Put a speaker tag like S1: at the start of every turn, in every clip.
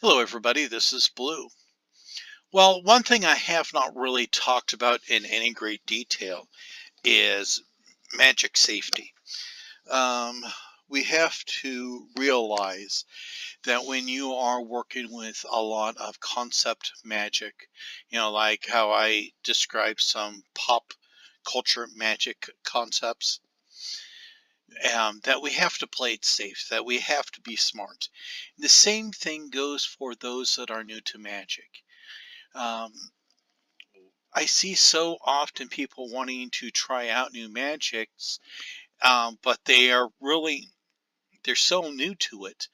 S1: Hello, everybody. This is Blue. Well, one thing I have not really talked about in any great detail is magic safety. Um, we have to realize that when you are working with a lot of concept magic, like how I described some pop culture magic concepts, that we have to play it safe, that we have to be smart. The same thing goes for those that are new to magic. Um, I see so often people wanting to try out new magics, but they're so new to it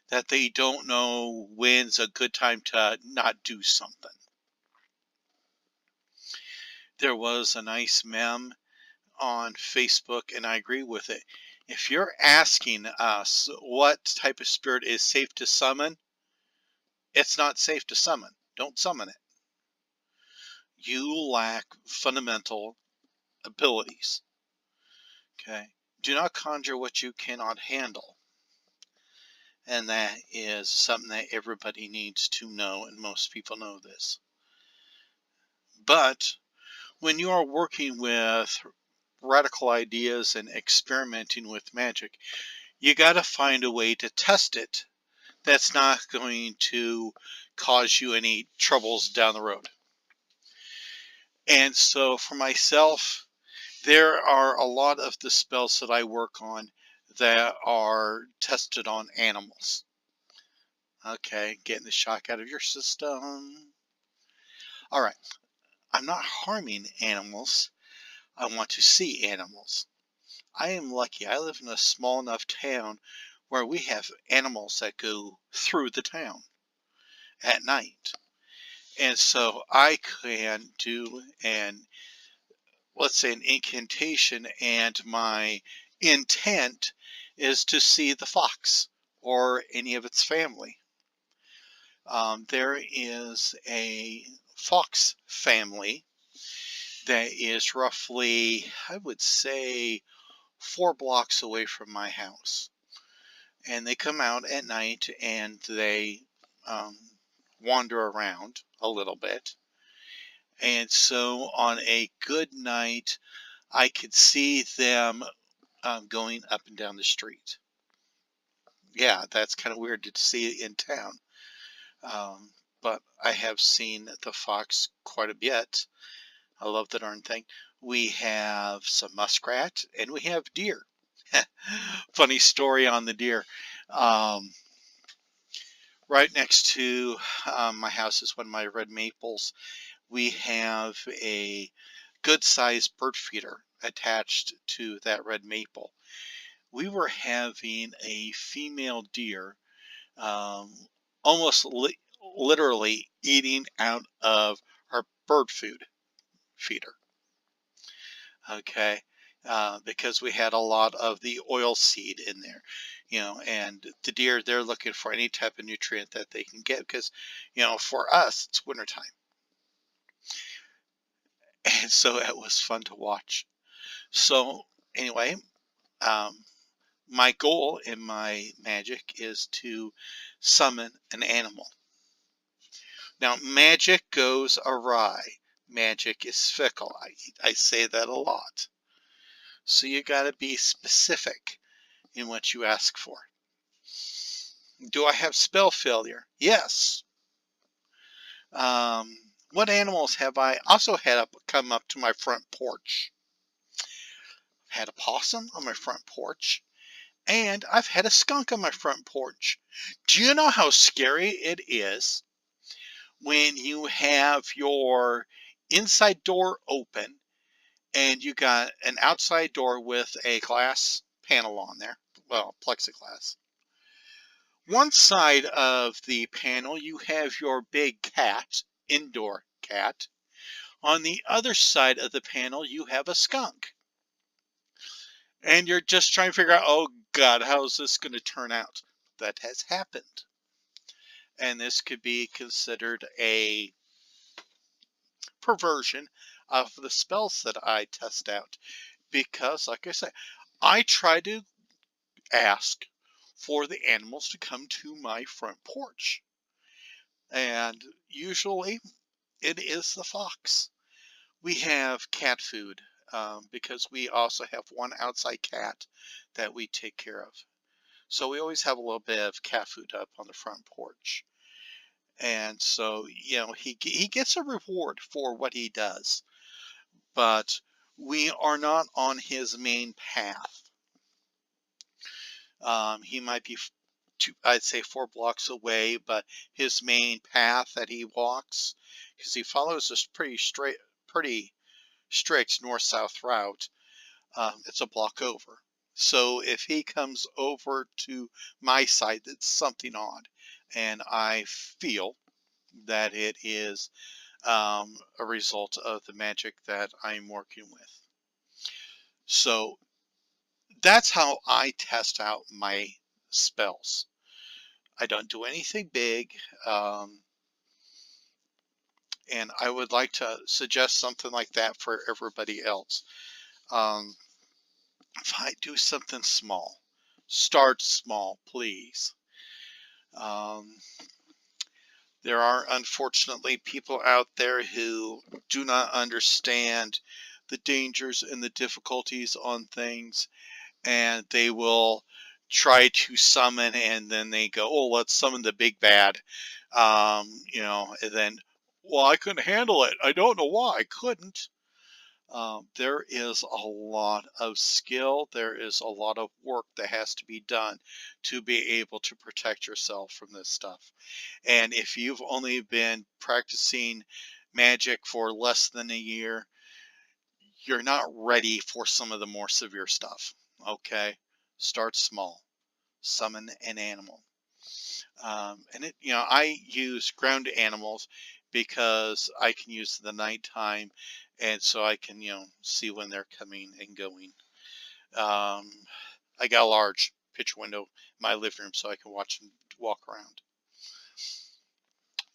S1: that they don't know when's a good time to not do something. There was a nice meme on Facebook, and I agree with it. If you're asking us what type of spirit is safe to summon, it's not safe to summon. Don't summon it. You lack fundamental abilities. Okay? Do not conjure what you cannot handle. And that is something that everybody needs to know, and most people know this. But when you are working with radical ideas and experimenting with magic, you got to find a way to test it that's not going to cause you any troubles down the road. And so for myself, there are a lot of the spells that I work on that are tested on animals. Okay, getting the shock out of your system. All right, I'm not harming animals. I want to see animals. I am lucky. I live in a small enough town where we have animals that go through the town at night. And so I can do let's say an incantation, and my intent is to see the fox or any of its family. There is a fox family that is roughly, I would say, 4 blocks away from my house. And they come out at night and they um, wander around a little bit. And so on a good night, I could see them going up and down the street. Yeah, that's kind of weird to see in town. Um, but I have seen the fox quite a bit. I love the darn thing. We have some muskrat and we have deer. Funny story on the deer. Um, right next to my house is one of my red maples. We have a good sized bird feeder attached to that red maple. We were having a female deer um, almost literally eating out of our bird food feeder. Okay. Because we had a lot of the oil seed in there, and the deer, they're looking for any type of nutrient that they can get because, for us, it's wintertime. And so it was fun to watch. So, anyway, um, my goal in my magic is to summon an animal. Now, magic goes awry. Magic is fickle. I say that a lot. So you got to be specific in what you ask for. Do I have spell failure? Yes. What animals have I also had come up to my front porch? Had a possum on my front porch, and I've had a skunk on my front porch. Do you know how scary it is when you have your inside door open and you got an outside door with a glass panel on there? Well, plexiglass. One side of the panel, you have your big cat, indoor cat. On the other side of the panel, you have a skunk. And you're just trying to figure out, oh God, how is this going to turn out? That has happened. And this could be considered a perversion of the spells that I test out. Because, like I said, I try to ask for the animals to come to my front porch. And usually it is the fox. We have cat food because we also have one outside cat that we take care of. So we always have a little bit of cat food up on the front porch. And so, he gets a reward for what he does, but we are not on his main path. He might be I'd say 4 blocks away, but his main path that he walks, because he follows this pretty strict north-south route, it's a block over. So if he comes over to my side, it's something odd, and I feel that it is a result of the magic that I'm working with. So that's how I test out my spells. I don't do anything big, um, and I would like to suggest something like that for everybody else. Um, if I do something small, start small, please. Um, there are unfortunately people out there who do not understand the dangers and the difficulties on things, and they will try to summon, and then they go, oh, let's summon the big bad. And then, well, I couldn't handle it. I don't know why I couldn't. There is a lot of skill. There is a lot of work that has to be done to be able to protect yourself from this stuff. And if you've only been practicing magic for less than a year, you're not ready for some of the more severe stuff. Okay? Start small. Summon an animal. I use ground animals because I can use the nighttime, and so I can, see when they're coming and going. Um, I got a large picture window in my living room so I can watch them walk around.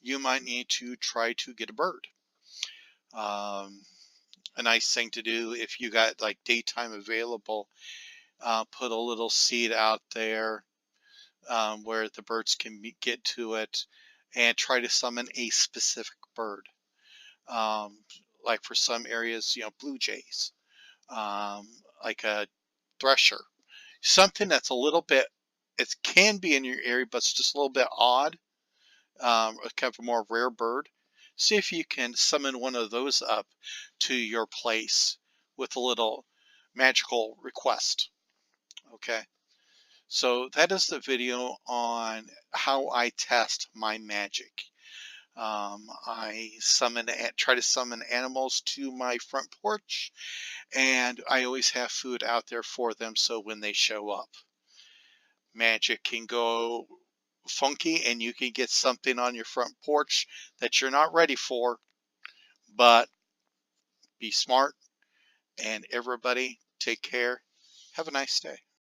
S1: You might need to try to get a bird. Um, a nice thing to do if you got like daytime available, put a little seed out there where the birds can get to it, and try to summon a specific bird. Um, like for some areas, blue jays, um, like a thresher, something that's a little bit, it can be in your area, but it's just a little bit odd, kind of a more rare bird. See if you can summon one of those up to your place with a little magical request. Okay. So that is the video on how I test my magic. I try to summon animals to my front porch, and I always have food out there for them so when they show up. Magic can go funky and you can get something on your front porch that you're not ready for, but be smart, and everybody take care. Have a nice day.